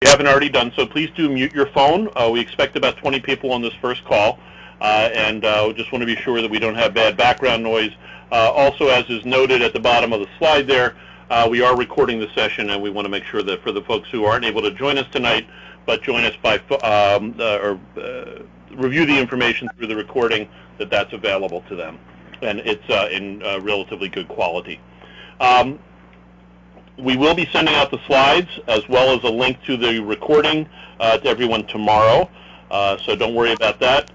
you haven't already done so, please do mute your phone. We expect about 20 people on this first call, and just want to be sure that we don't have bad background noise. Also, as is noted at the bottom of the slide there, we are recording the session, and we want to make sure that for the folks who aren't able to join us tonight, but join us by review the information through the recording, that's available to them, and it's in relatively good quality. We will be sending out the slides as well as a link to the recording to everyone tomorrow, so don't worry about that.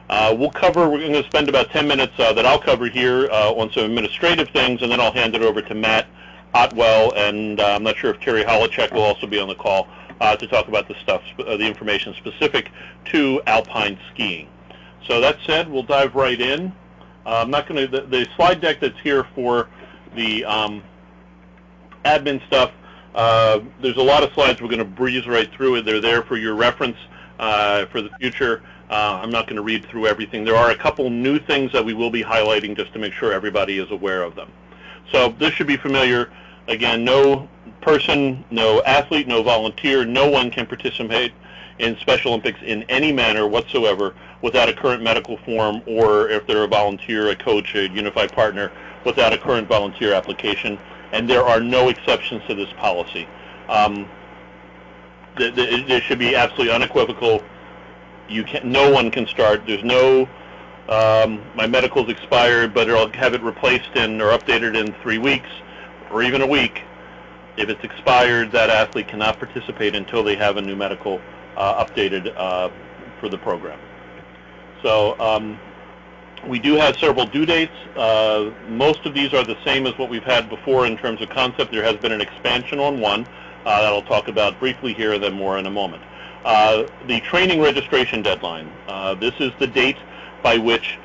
We're going to spend about 10 minutes that I'll cover here on some administrative things, and then I'll hand it over to Matt Otwell, and I'm not sure if Terry Holacek will also be on the call to talk about the information specific to Alpine skiing. So that said, we'll dive right in. I'm not going to, the slide deck that's here for the admin stuff, there's a lot of slides. We're going to breeze right through it. They're there for your reference for the future. I'm not going to read through everything. There are a couple new things that we will be highlighting just to make sure everybody is aware of them. So this should be familiar. Again, no person, no athlete, no volunteer, no one can participate in Special Olympics in any manner whatsoever without a current medical form, or if they're a volunteer, a coach, a unified partner, without a current volunteer application. And there are no exceptions to this policy. There should be absolutely unequivocal. No one can start. There's no, my medical's expired, but I'll have it replaced or updated in 3 weeks, or even a week. If it's expired, that athlete cannot participate until they have a new medical updated for the program. So we do have several due dates. Most of these are the same as what we've had before in terms of concept. There has been an expansion on one that I'll talk about briefly here and then more in a moment. The training registration deadline. This is the date by which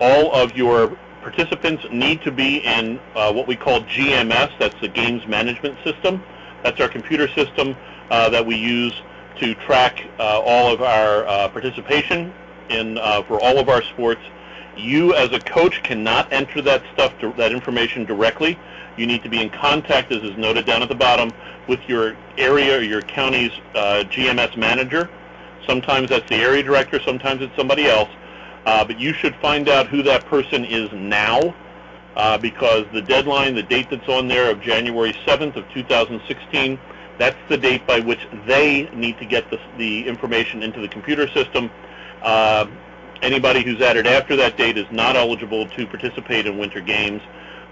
all of your participants need to be in what we call GMS. That's the Games Management System. That's our computer system that we use to track all of our participation for all of our sports. You, as a coach, cannot enter that information directly. You need to be in contact, as is noted down at the bottom, with your area or your county's GMS manager. Sometimes that's the area director, sometimes it's somebody else. But you should find out who that person is now, because the deadline, the date that's on there of January 7th of 2016, that's the date by which they need to get the information into the computer system. Anybody who's added after that date is not eligible to participate in Winter Games.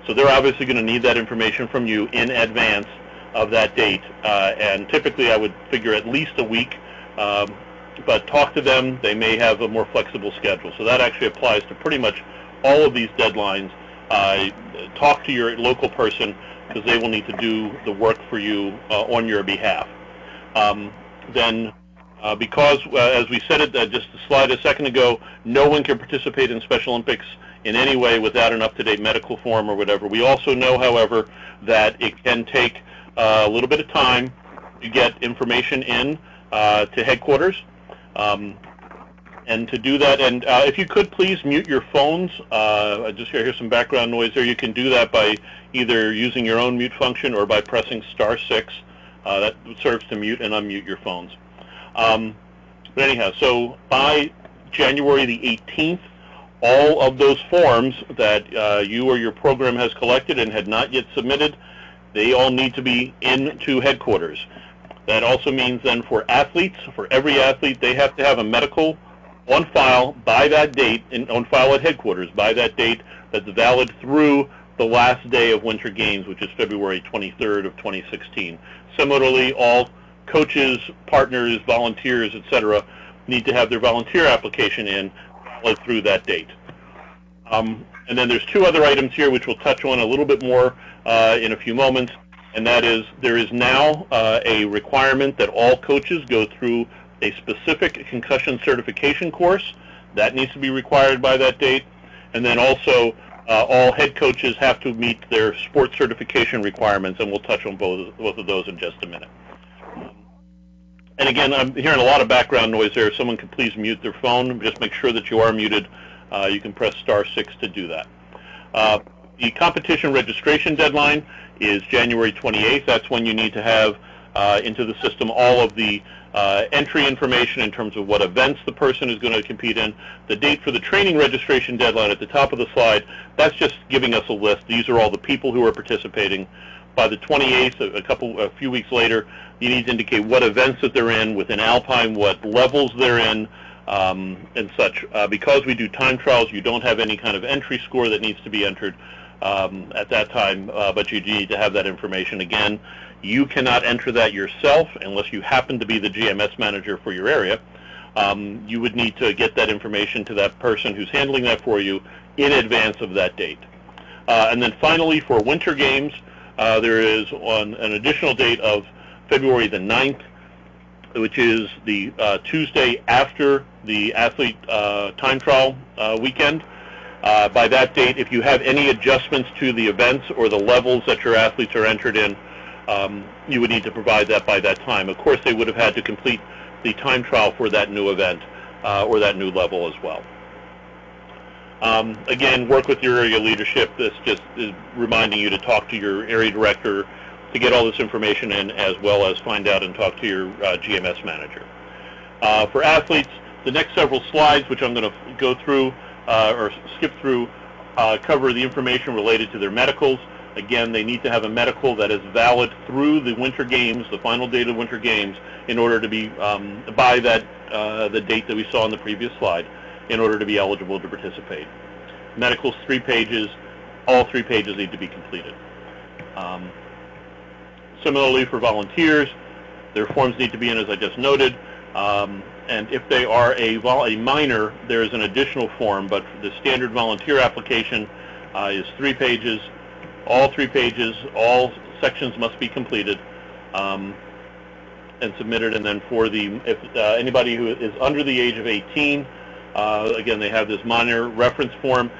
So they're obviously going to need that information from you in advance of that date. And typically I would figure at least a week, but talk to them. They may have a more flexible schedule. So that actually applies to pretty much all of these deadlines. Talk to your local person, because they will need to do the work for you on your behalf. Because, as we said it just a slide a second ago, no one can participate in Special Olympics in any way without an up-to-date medical form or whatever. We also know, however, that it can take a little bit of time to get information in to headquarters. And to do that, and if you could please mute your phones. I just hear some background noise there. You can do that by either using your own mute function or by pressing *6. That serves to mute and unmute your phones. But anyhow, so by January the 18th, all of those forms that you or your program has collected and had not yet submitted, they all need to be into headquarters. That also means then for athletes, for every athlete, they have to have a medical on file by that date, on file at headquarters by that date, that's valid through the last day of Winter Games, which is February 23rd of 2016. Similarly, all coaches, partners, volunteers, etc., need to have their volunteer application in valid through that date. And then there's two other items here which we'll touch on a little bit more in a few moments, and that is there is now a requirement that all coaches go through a specific concussion certification course. That needs to be required by that date. And then also all head coaches have to meet their sports certification requirements, and we'll touch on both of those in just a minute. And again, I'm hearing a lot of background noise there. If someone could please mute their phone, just make sure that you are muted. You can press *6 to do that. The competition registration deadline is January 28th. That's when you need to have into the system all of the entry information in terms of what events the person is going to compete in. The date for the training registration deadline at the top of the slide, that's just giving us a list. These are all the people who are participating. By the 28th, a few weeks later, you need to indicate what events that they're in within Alpine, what levels they're in, and such. Because we do time trials, you don't have any kind of entry score that needs to be entered at that time, but you need to have that information. Again, you cannot enter that yourself unless you happen to be the GMS manager for your area. You would need to get that information to that person who's handling that for you in advance of that date. And then finally, for winter games, there is on an additional date of February the 9th, which is the Tuesday after the athlete time trial weekend. By that date, if you have any adjustments to the events or the levels that your athletes are entered in, you would need to provide that by that time. Of course, they would have had to complete the time trial for that new event or that new level as well. Again, work with your area leadership. This just is reminding you to talk to your area director to get all this information in, as well as find out and talk to your GMS manager. For athletes, the next several slides, which I'm going to go through or skip through, cover the information related to their medicals. Again, they need to have a medical that is valid through the Winter Games, the final date of Winter Games, in order to be, by that the date that we saw on the previous slide, in order to be eligible to participate. Medicals, 3 pages. All 3 pages need to be completed. Similarly, for volunteers, their forms need to be in, as I just noted. And if they are a minor, there is an additional form, but the standard volunteer application is 3 pages. All 3 pages, all sections must be completed and submitted. And then for if anybody who is under the age of 18, again, they have this minor reference form.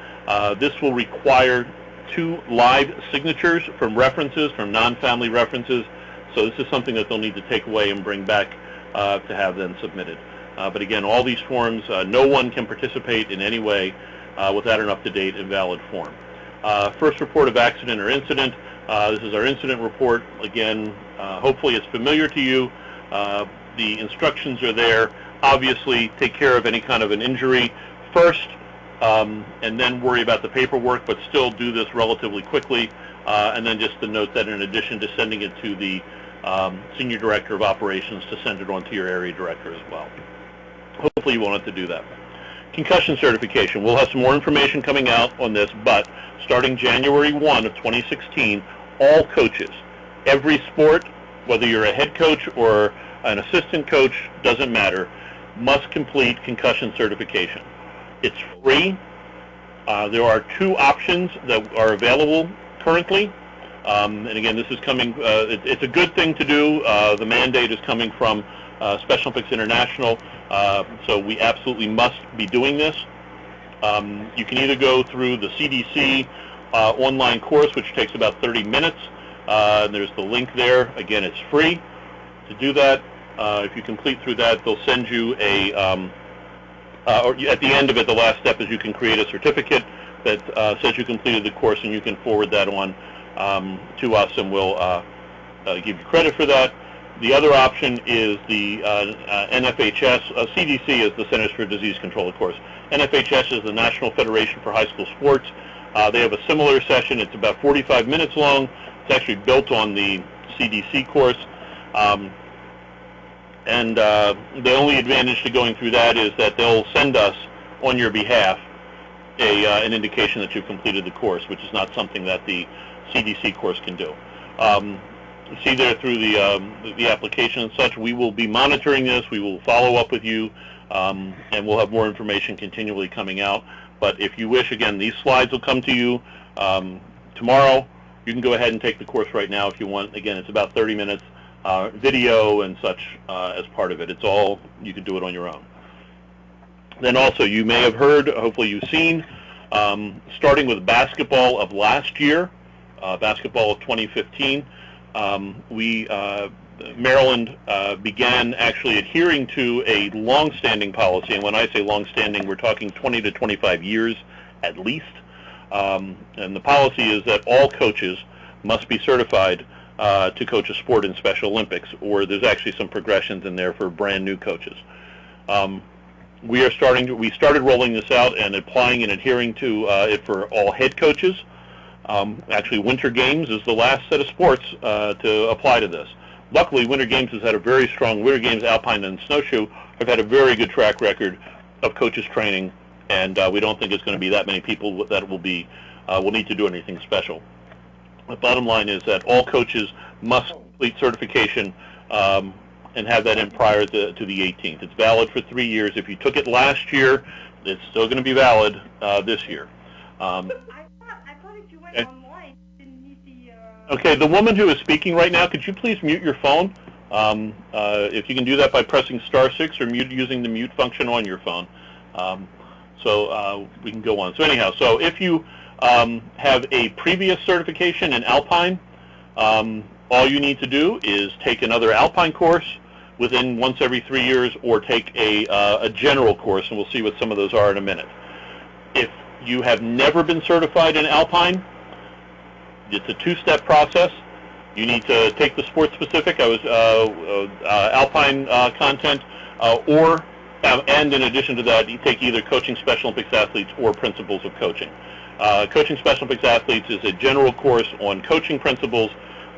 This will require 2 live signatures from references, from non-family references. So this is something that they'll need to take away and bring back to have then submitted. But again, all these forms, no one can participate in any way without an up-to-date and valid form. First report of accident or incident. This is our incident report. Again, hopefully it's familiar to you. The instructions are there. Obviously, take care of any kind of an injury first, and then worry about the paperwork, but still do this relatively quickly. And then just to note that in addition to sending it to the Senior Director of Operations, to send it on to your area director as well. Hopefully you won't have to do that. Concussion certification. We'll have some more information coming out on this, but starting January 1 of 2016, all coaches, every sport, whether you're a head coach or an assistant coach, doesn't matter, must complete concussion certification. It's free. There are 2 options that are available currently. And again, this is coming, it's a good thing to do. The mandate is coming from Special Olympics International, so we absolutely must be doing this. You can either go through the CDC online course, which takes about 30 minutes. There's the link there. Again, it's free to do that. If you complete through that, they'll send you a, or at the end of it, the last step is you can create a certificate that says you completed the course, and you can forward that on to us, and we'll give you credit for that. The other option is the NFHS. CDC is the Centers for Disease Control, of course. NFHS is the National Federation for High School Sports. They have a similar session. It's about 45 minutes long. It's actually built on the CDC course. And the only advantage to going through that is that they'll send us, on your behalf, an indication that you've completed the course, which is not something that the CDC course can do. See there through the application and such. We will be monitoring this. We will follow up with you, and we'll have more information continually coming out. But if you wish, again, these slides will come to you tomorrow. You can go ahead and take the course right now if you want. Again, it's about 30 minutes, video and such as part of it. It's all, you can do it on your own. Then also, you may have heard, hopefully you've seen, starting with basketball of last year, basketball of 2015, Maryland began actually adhering to a long-standing policy, and when I say long-standing, we're talking 20 to 25 years at least. And the policy is that all coaches must be certified to coach a sport in Special Olympics, or there's actually some progressions in there for brand new coaches. We started rolling this out and applying and adhering to it for all head coaches. Actually, Winter Games is the last set of sports to apply to this. Luckily, Winter Games has had a very strong, Winter Games, Alpine, and Snowshoe have had a very good track record of coaches training, and we don't think it's going to be that many people that will need to do anything special. The bottom line is that all coaches must complete certification and have that in prior to the 18th. It's valid for 3 years. If you took it last year, it's still going to be valid this year. I thought if you went online, you didn't need the... Okay, the woman who is speaking right now, could you please mute your phone? If you can do that by pressing *6 or using the mute function on your phone. So we can go on. So anyhow, so if you have a previous certification in Alpine, all you need to do is take another Alpine course within once every 3 years, or take a general course, and we'll see what some of those are in a minute. If you have never been certified in Alpine, it's a two-step process. You need to take the sport-specific Alpine content, and in addition to that, you take either Coaching Special Olympics Athletes or Principles of Coaching. Coaching Special Olympics Athletes is a general course on coaching principles.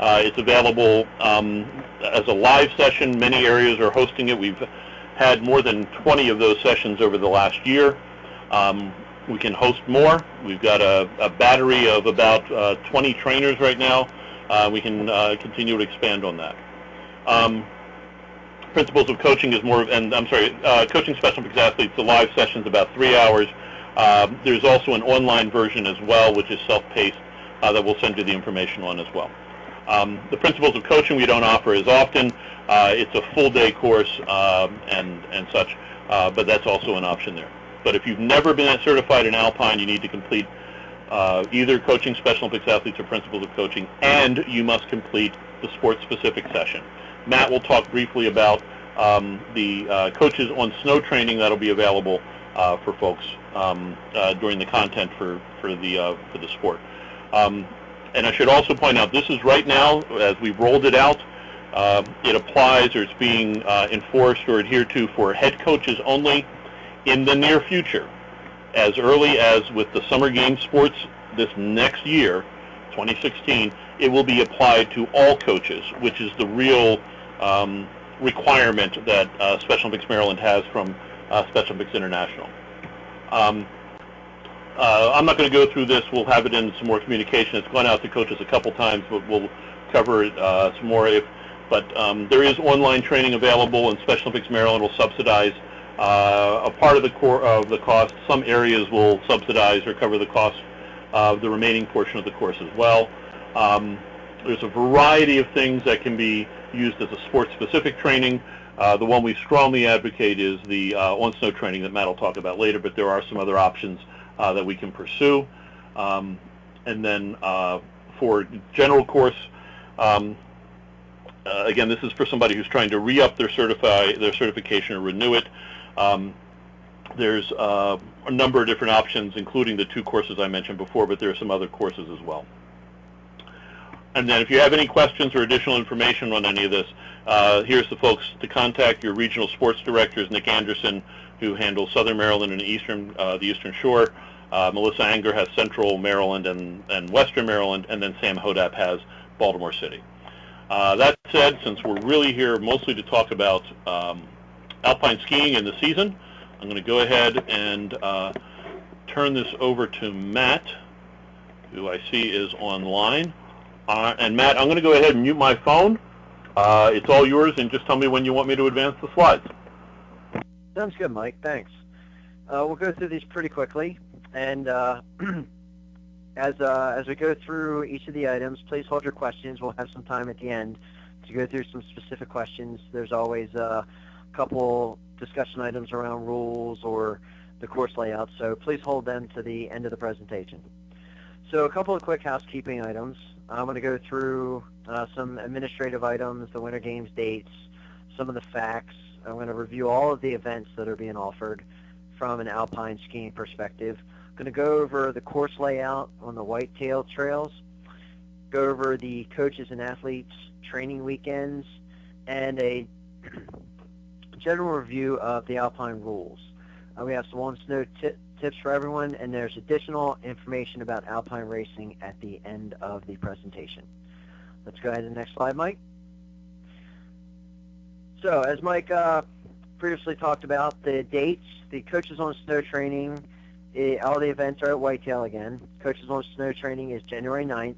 It's available as a live session. Many areas are hosting it. We've had more than 20 of those sessions over the last year. We can host more. We've got a battery of about 20 trainers right now. We can continue to expand on that. Principles of Coaching is more, Coaching Special Olympics Athletes, the live session's about 3 hours. There's also an online version as well, which is self-paced, that we'll send you the information on as well. The Principles of Coaching we don't offer as often. It's a full-day course and such, but that's also an option there. But if you've never been certified in Alpine, you need to complete either Coaching Special Olympics Athletes or Principles of Coaching, and you must complete the sport-specific session. Matt will talk briefly about the coaches on snow training that'll be available for folks during the content for the sport. And I should also point out, this is right now, as we've rolled it out, it applies, or it's being enforced or adhered to for head coaches only. In the near future, as early as with the Summer Games sports this next year, 2016, it will be applied to all coaches, which is the real requirement that Special Olympics Maryland has from Special Olympics International. I'm not going to go through this. We'll have it in some more communication. It's gone out to coaches a couple times, but we'll cover it some more. But there is online training available, and Special Olympics Maryland will subsidize a part of the cost. Some areas will subsidize or cover the cost of the remaining portion of the course as well. There's a variety of things that can be used as a sport-specific training. The one we strongly advocate is the on-snow training that Matt will talk about later, but there are some other options that we can pursue. And then for general course, again, this is for somebody who's trying to re-up their certification or renew it. There's a number of different options, including the 2 courses I mentioned before, but there are some other courses as well. And then if you have any questions or additional information on any of this, here's the folks to contact. Your regional sports director is Nick Anderson, who handles Southern Maryland and the Eastern Shore. Melissa Anger has Central Maryland and Western Maryland, and then Sam Hodap has Baltimore City. That said, since we're really here mostly to talk about alpine skiing in the season, I'm going to go ahead and turn this over to Matt, who I see is online. And Matt, I'm going to go ahead and mute my phone. It's all yours, and just tell me when you want me to advance the slides. Sounds good, Mike. Thanks. We'll go through these pretty quickly, and as we go through each of the items, please hold your questions. We'll have some time at the end to go through some specific questions. There's always a couple discussion items around rules or the course layout, so please hold them to the end of the presentation. So a couple of quick housekeeping items. I'm going to go through some administrative items, the Winter Games dates, some of the facts. I'm going to review all of the events that are being offered from an alpine skiing perspective. I'm going to go over the course layout on the whitetail trails. go over the coaches and athletes training weekends, and a general review of the Alpine rules. We have some on-snow tips for everyone, and there's additional information about Alpine racing at the end of the presentation. Let's go ahead to the next slide, Mike. So, as Mike previously talked about, the dates, the Coaches on Snow training, all the events are at Whitetail again. Coaches on Snow training is January 9th,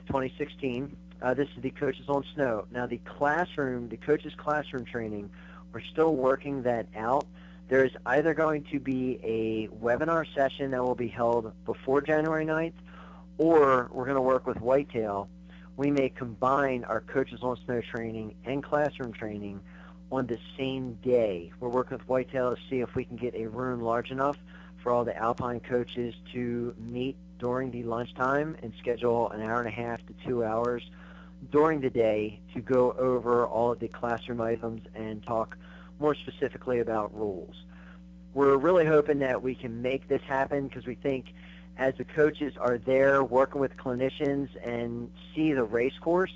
2016. This is the Coaches on Snow. Now, the coaches classroom training, we're still working that out. There's either going to be a webinar session that will be held before January 9th, or we're going to work with Whitetail. We may combine our Coaches on Snow training and classroom training on the same day. We're working with Whitetail to see if we can get a room large enough for all the Alpine coaches to meet during the lunchtime and schedule an hour and a half to 2 hours during the day to go over all of the classroom items and talk more specifically about rules. We're really hoping that we can make this happen because we think as the coaches are there working with clinicians and see the race course,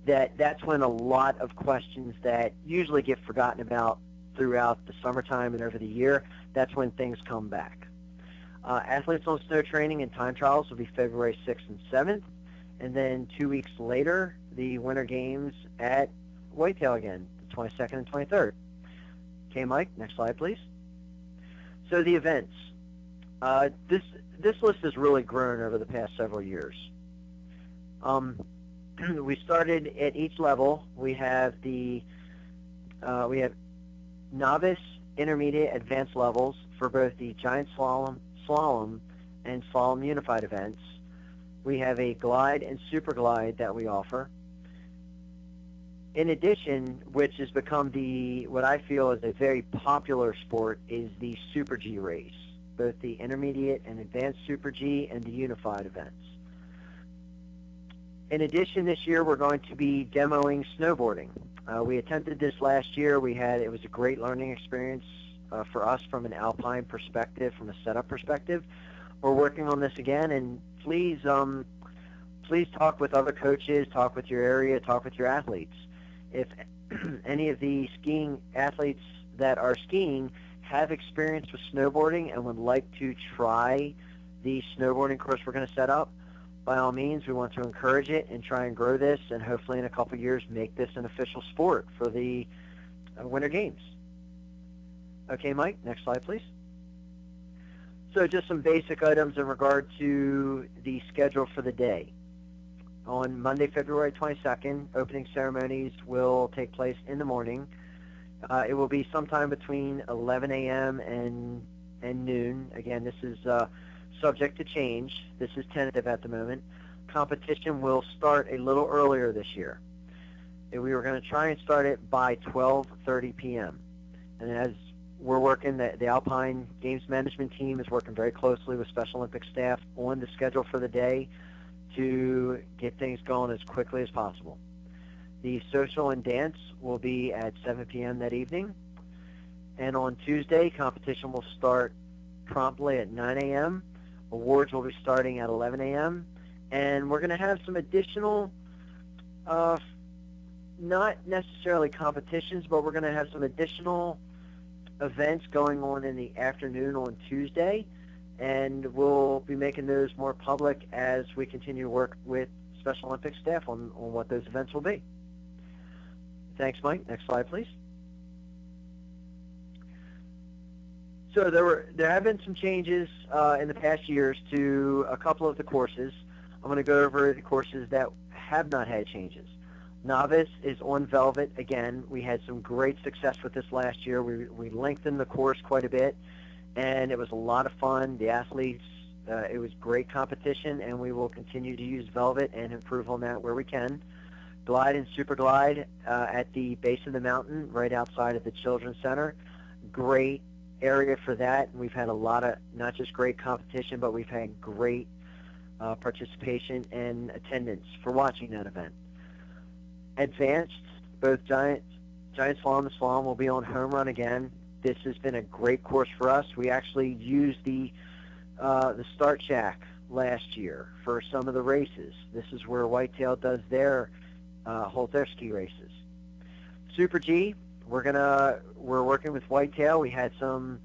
that's when a lot of questions that usually get forgotten about throughout the summertime and over the year, that's when things come back. Athletes on Snow training and time trials will be February 6th and 7th, and then 2 weeks later, the Winter Games at Whitetail again, the 22nd and 23rd. Okay, Mike, next slide, please. So the events. This list has really grown over the past several years. We started at each level. We have novice, intermediate, advanced levels for both the giant slalom and slalom unified events. We have a glide and super glide that we offer. In addition, which has become what I feel is a very popular sport, is the Super G race, both the intermediate and advanced Super G and the unified events. In addition, this year we're going to be demoing snowboarding. We attempted this last year. It was a great learning experience for us from an Alpine perspective, from a setup perspective. We're working on this again, and please talk with other coaches, talk with your area, talk with your athletes. If any of the skiing athletes that are skiing have experience with snowboarding and would like to try the snowboarding course we're going to set up, by all means, we want to encourage it and try and grow this, and hopefully in a couple of years make this an official sport for the Winter Games. Okay, Mike, next slide, please. So just some basic items in regard to the schedule for the day. On Monday, February 22nd, opening ceremonies will take place in the morning. It will be sometime between 11 a.m. and noon. Again, this is subject to change. This is tentative at the moment. Competition will start a little earlier this year. And we were going to try and start it by 12:30 p.m. And as we're working, the Alpine Games Management team is working very closely with Special Olympics staff on the schedule for the day to get things going as quickly as possible. The social and dance will be at 7 p.m. that evening. And on Tuesday, competition will start promptly at 9 a.m. Awards will be starting at 11 a.m. And we're going to have some additional, not necessarily competitions, but we're going to have some additional events going on in the afternoon on Tuesday. And we'll be making those more public as we continue to work with Special Olympics staff on what those events will be. Thanks, Mike. Next slide, please. So there have been some changes in the past years to a couple of the courses. I'm going to go over the courses that have not had changes. Novice is on velvet again. We had some great success with this last year. We lengthened the course quite a bit, and it was a lot of fun. The athletes, it was great competition, and we will continue to use velvet and improve on that where we can. Glide and super glide at the base of the mountain right outside of the Children's Center. Great area for that. We've had a lot of not just great competition, but we've had great participation and attendance for watching that event. Advanced, both giant slalom and slalom will be on home run again. This has been a great course for us. We actually used the start shack last year for some of the races. This is where Whitetail does holds their ski races. Super G, we're working with Whitetail. We had some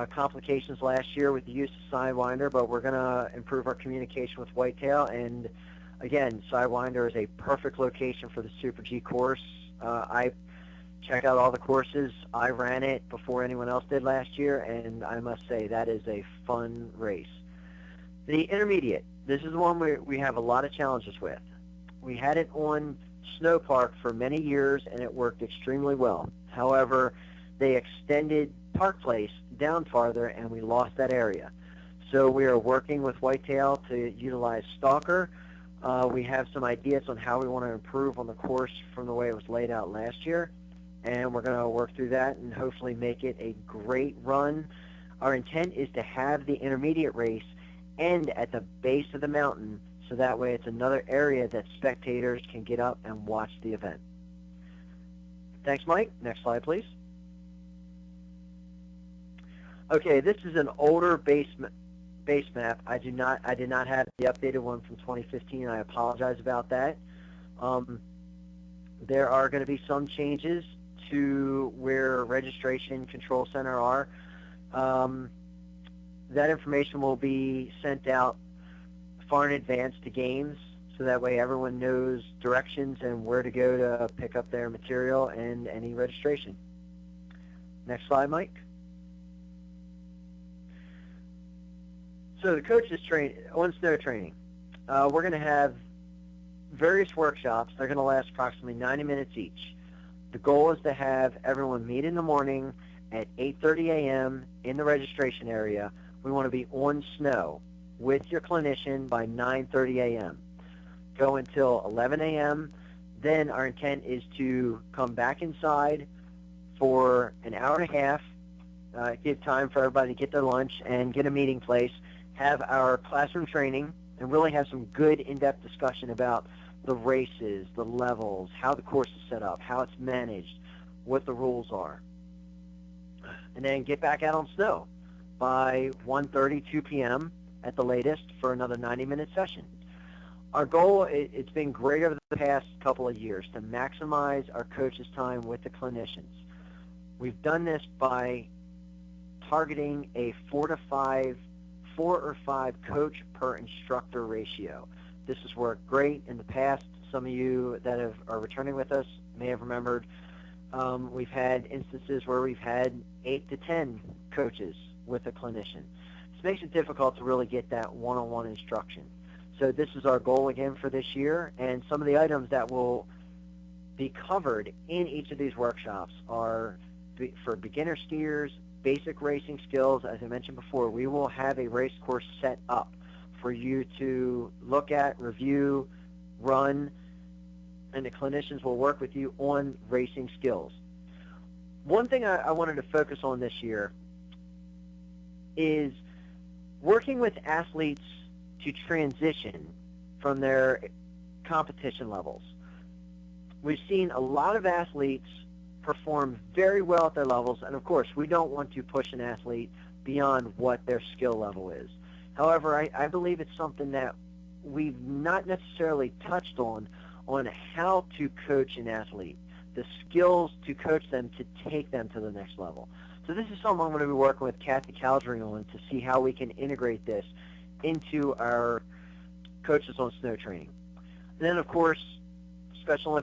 complications last year with the use of Sidewinder, but we're going to improve our communication with Whitetail. And again, Sidewinder is a perfect location for the Super G course. I checked out all the courses. I ran it before anyone else did last year, and I must say that is a fun race. The intermediate, this is the one we have a lot of challenges with. We had it on Snow Park for many years, and it worked extremely well. However, they extended Park Place down farther, and we lost that area. So we are working with Whitetail to utilize Stalker. We have some ideas on how we want to improve on the course from the way it was laid out last year, and we're going to work through that and hopefully make it a great run. Our intent is to have the intermediate race end at the base of the mountain, so that way it's another area that spectators can get up and watch the event. Thanks, Mike. Next slide, please. Okay, this is an older base map. I did not have the updated one from 2015. I apologize about that. There are going to be some changes to where registration control center are. That information will be sent out far in advance to games, so that way everyone knows directions and where to go to pick up their material and any registration. Next slide, Mike. So the coaches on snow training. We're going to have various workshops. They're going to last approximately 90 minutes each. The goal is to have everyone meet in the morning at 8:30 a.m. in the registration area. We want to be on snow with your clinician by 9:30 a.m. Go until 11 a.m. Then our intent is to come back inside for an hour and a half, give time for everybody to get their lunch and get a meeting place, have our classroom training, and really have some good in-depth discussion about the races, the levels, how the course is set up, how it's managed, what the rules are. And then get back out on snow by 1:30, 2 p.m. at the latest for another 90-minute session. Our goal, it's been great over the past couple of years to maximize our coaches' time with the clinicians. We've done this by targeting a 4 or 5 coach per instructor ratio. This has worked great in the past. Some of you that are returning with us may have remembered we've had instances where we've had 8 to 10 coaches with a clinician. This makes it difficult to really get that one-on-one instruction. So this is our goal again for this year, and some of the items that will be covered in each of these workshops are for beginner skiers, basic racing skills. As I mentioned before, we will have a race course set up for you to look at, review, run, and the clinicians will work with you on racing skills. One thing I wanted to focus on this year is working with athletes to transition from their competition levels. We've seen a lot of athletes perform very well at their levels, and of course we don't want to push an athlete beyond what their skill level is. However, I believe it's something that we've not necessarily touched on how to coach an athlete, the skills to coach them to take them to the next level. So this is something I'm going to be working with Kathy Caldry on to see how we can integrate this into our coaches on snow training. And then, of course, Special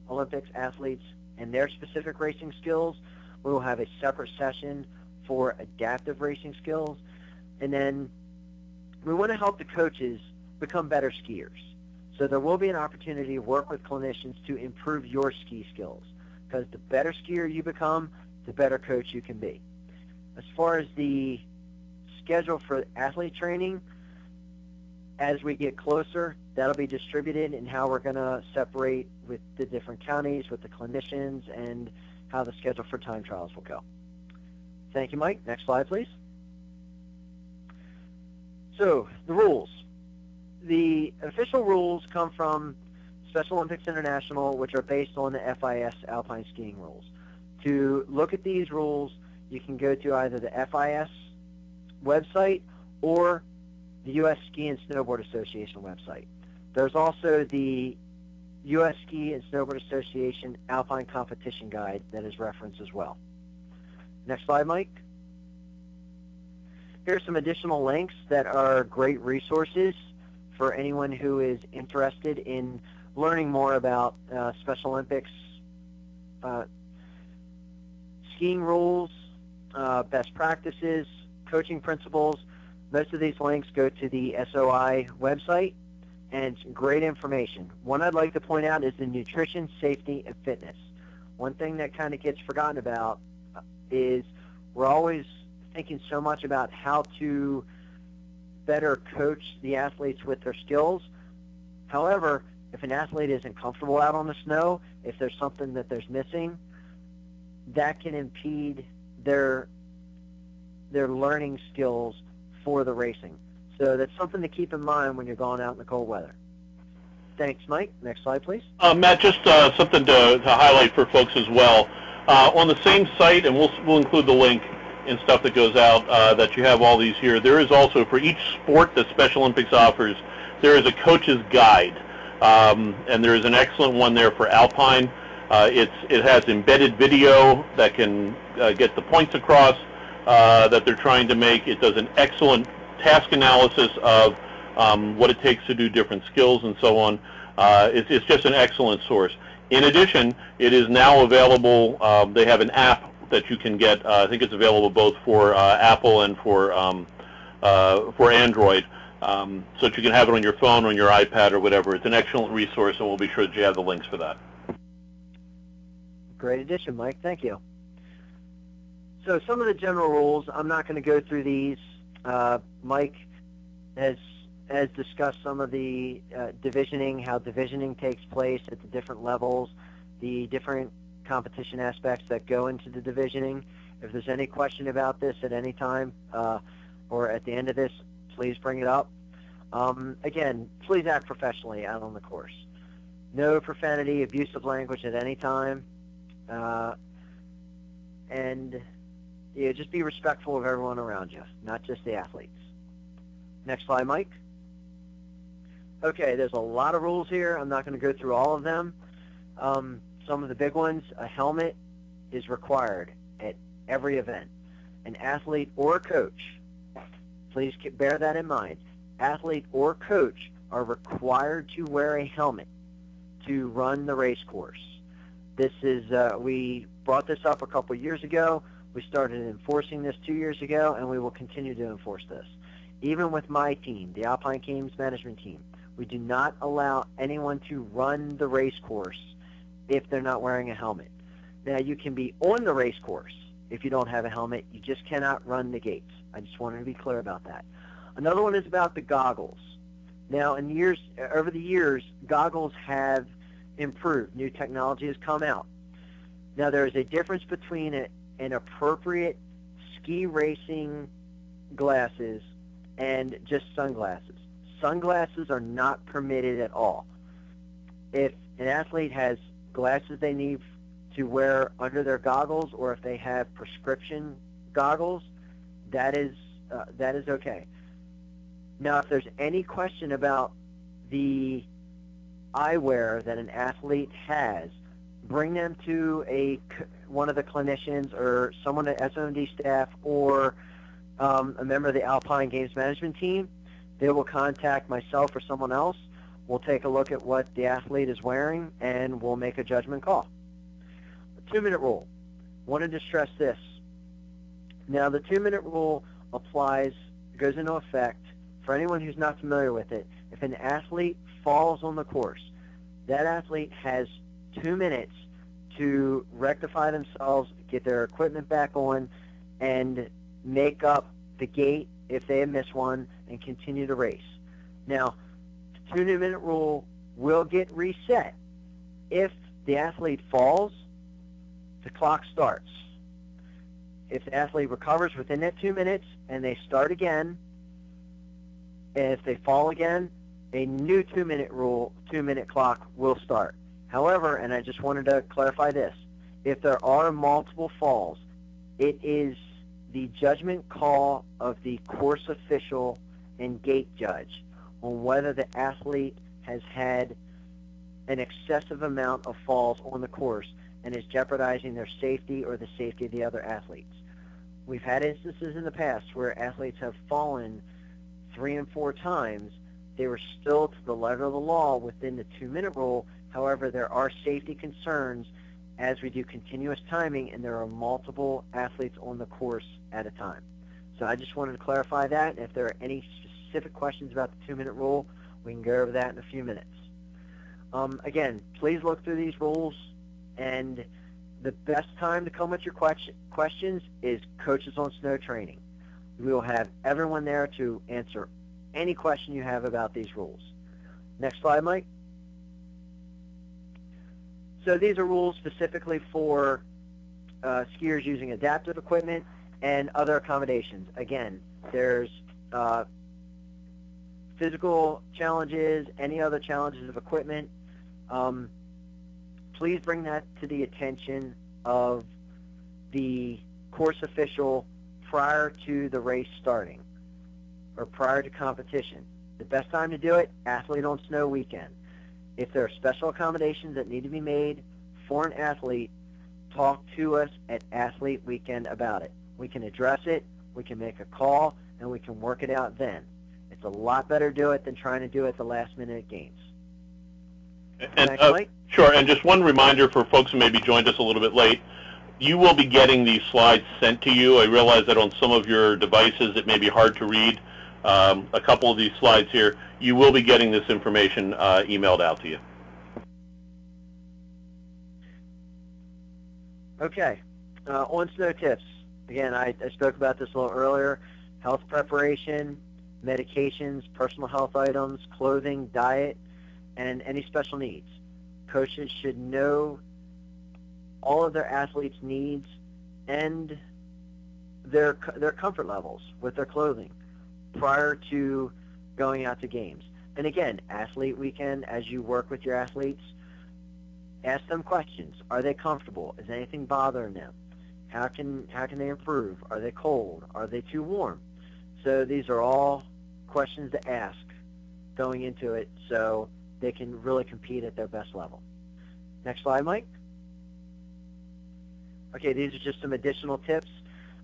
Olympics athletes and their specific racing skills. We will have a separate session for adaptive racing skills. And then we want to help the coaches become better skiers. So there will be an opportunity to work with clinicians to improve your ski skills, because the better skier you become, the better coach you can be. As far as the schedule for athlete training, as we get closer, that'll be distributed in how we're going to separate with the different counties, with the clinicians, and how the schedule for time trials will go. Thank you, Mike. Next slide, please. So, the rules. The official rules come from Special Olympics International, which are based on the FIS Alpine skiing rules. To look at these rules, you can go to either the FIS website or the U.S. Ski and Snowboard Association website. There's also the U.S. Ski and Snowboard Association Alpine Competition Guide that is referenced as well. Next slide, Mike. Here's some additional links that are great resources for anyone who is interested in learning more about Special Olympics skiing rules, best practices, coaching principles. Most of these links go to the SOI website, and it's great information. One I'd like to point out is the nutrition, safety, and fitness. One thing that kind of gets forgotten about is we're always thinking so much about how to better coach the athletes with their skills. However, if an athlete isn't comfortable out on the snow, if there's something that there's missing, that can impede their learning skills for the racing. So that's something to keep in mind when you're going out in the cold weather. Thanks, Mike. Next slide, please. Matt, just something to highlight for folks as well. On the same site, and we'll include the link and stuff that goes out, that you have all these here. There is also, for each sport that Special Olympics offers, there is a coach's guide, and there is an excellent one there for Alpine. It has embedded video that can get the points across that they're trying to make. It does an excellent task analysis of what it takes to do different skills and so on. It's just an excellent source. In addition, it is now available. They have an app that you can get. I think it's available both for Apple and for Android, so that you can have it on your phone, on your iPad, or whatever. It's an excellent resource, and we'll be sure that you have the links for that. Great addition, Mike. Thank you. So some of the general rules, I'm not going to go through these. Mike has discussed some of the divisioning, how divisioning takes place at the different levels, the different competition aspects that go into the divisioning. If there's any question about this at any time or at the end of this, please bring it up. Again, please act professionally out on the course. No profanity, abusive language at any time. And just be respectful of everyone around you, not just the athletes. Next slide, Mike. Okay, there's a lot of rules here. I'm not going to go through all of them. Some of the big ones, a helmet is required at every event. An athlete or coach, please bear that in mind, athlete or coach are required to wear a helmet to run the race course. This is, we brought this up a couple years ago. We started enforcing this 2 years ago, and we will continue to enforce this. Even with my team, the Alpine Games Management Team, we do not allow anyone to run the race course if they're not wearing a helmet. Now, you can be on the race course if you don't have a helmet. You just cannot run the gates. I just wanted to be clear about that. Another one is about the goggles. Now, over the years, goggles have improved. New technology has come out. Now, there is a difference between an appropriate ski racing glasses and just sunglasses. Sunglasses are not permitted at all. If an athlete has glasses they need to wear under their goggles, or if they have prescription goggles, that is okay. Now, if there's any question about the eyewear that an athlete has, bring them to one of the clinicians or someone at SOMD staff or a member of the Alpine Games Management Team. They will contact myself or someone else. We'll take a look at what the athlete is wearing, and we'll make a judgment call. The 2-minute rule. Wanted to stress this. Now, the 2-minute rule goes into effect for anyone who's not familiar with it. If an athlete falls on the course, that athlete has 2 minutes to rectify themselves, get their equipment back on, and make up the gate if they have missed one, and continue to race. Now, the 2-minute rule will get reset. If the athlete falls, the clock starts. If the athlete recovers within that 2 minutes and they start again, and if they fall again, a new 2-minute clock will start. However, and I just wanted to clarify this, if there are multiple falls, it is the judgment call of the course official and gate judge on whether the athlete has had an excessive amount of falls on the course and is jeopardizing their safety or the safety of the other athletes. We've had instances in the past where athletes have fallen 3 and 4 times. They were still to the letter of the law within the 2-minute rule. However, there are safety concerns as we do continuous timing, and there are multiple athletes on the course at a time. So I just wanted to clarify that. If there are any specific questions about the 2-minute rule, we can go over that in a few minutes. Again, please look through these rules, and the best time to come with your questions is Coaches on Snow training. We will have everyone there to answer any question you have about these rules. Next slide, Mike. So these are rules specifically for skiers using adaptive equipment and other accommodations. Again, there's physical challenges, any other challenges of equipment. Please bring that to the attention of the course official prior to the race starting or prior to competition. The best time to do it, athlete on snow weekend. If there are special accommodations that need to be made for an athlete, talk to us at Athlete Weekend about it. We can address it, we can make a call, and we can work it out then. It's a lot better to do it than trying to do it at the last minute at games. And, Mike? Sure, and just one reminder for folks who maybe joined us a little bit late, you will be getting these slides sent to you. I realize that on some of your devices it may be hard to read a couple of these slides here. You will be getting this information emailed out to you. Okay, on snow tips. Again, I spoke about this a little earlier. Health preparation, medications, personal health items, clothing, diet, and any special needs. Coaches should know all of their athletes' needs and their comfort levels with their clothing prior to going out to games. And again, Athlete Weekend, as you work with your athletes, ask them questions. Are they comfortable? Is anything bothering them? How can they improve? Are they cold? Are they too warm? So these are all questions to ask going into it so they can really compete at their best level. Next slide, Mike. Okay, these are just some additional tips.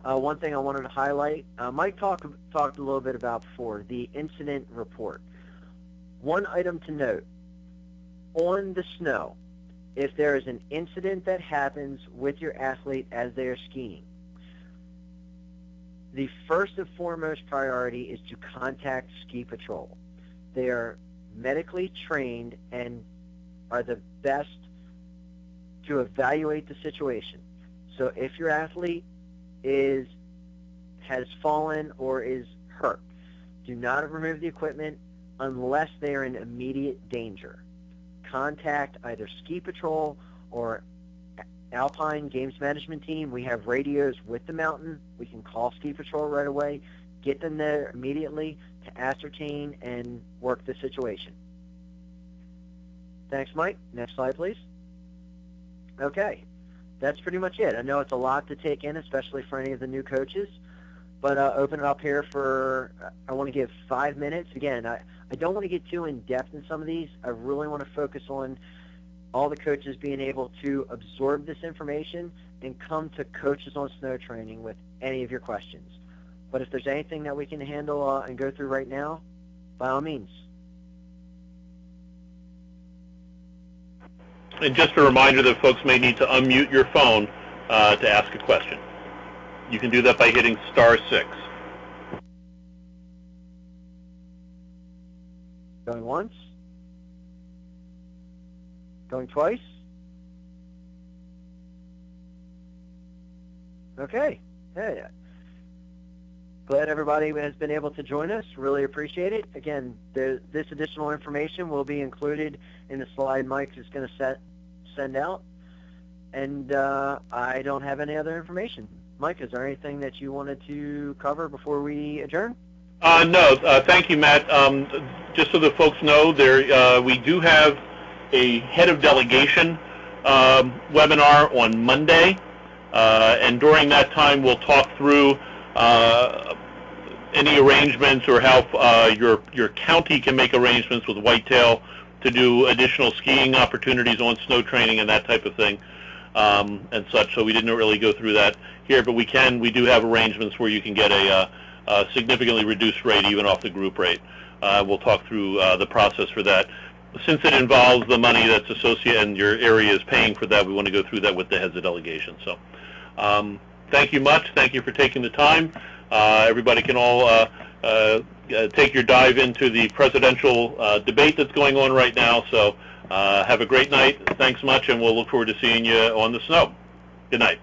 One thing I wanted to highlight, Mike talked a little bit about before, the incident report. One item to note, on the snow, if there is an incident that happens with your athlete as they are skiing, the first and foremost priority is to contact ski patrol. They are medically trained and are the best to evaluate the situation. So if your athlete has fallen or is hurt, do not remove the equipment unless they are in immediate danger. Contact either ski patrol or Alpine games management team. We have radios with the mountain. We can call ski patrol right away, get them there immediately to ascertain and work the situation. Thanks, Mike. Next slide, please. Okay, that's pretty much it. I know it's a lot to take in, especially for any of the new coaches, but open it up here for, I want to give 5 minutes. Again, I don't want to get too in-depth in some of these. I really want to focus on all the coaches being able to absorb this information and come to Coaches on Snow training with any of your questions. But if there's anything that we can handle and go through right now, by all means. And just a reminder that folks may need to unmute your phone to ask a question. You can do that by hitting *6. Going once? Going twice? Okay. Hey. Glad everybody has been able to join us. Really appreciate it. Again, this additional information will be included in the slide Mike is going to send out. And I don't have any other information. Mike, is there anything that you wanted to cover before we adjourn? No. Thank you, Matt. Just so that folks know, we do have a head of delegation webinar on Monday. And during that time, we'll talk through any arrangements or how your county can make arrangements with Whitetail to do additional skiing opportunities on snow training and that type of thing, and such. So we didn't really go through that here, but we do have arrangements where you can get a significantly reduced rate even off the group rate. We'll talk through the process for that. Since it involves the money that's associated and your area is paying for that, we want to go through that with the heads of delegation. So thank you much. Thank you for taking the time. Everybody can all take your dive into the presidential debate that's going on right now. So have a great night. Thanks much, and we'll look forward to seeing you on the snow. Good night.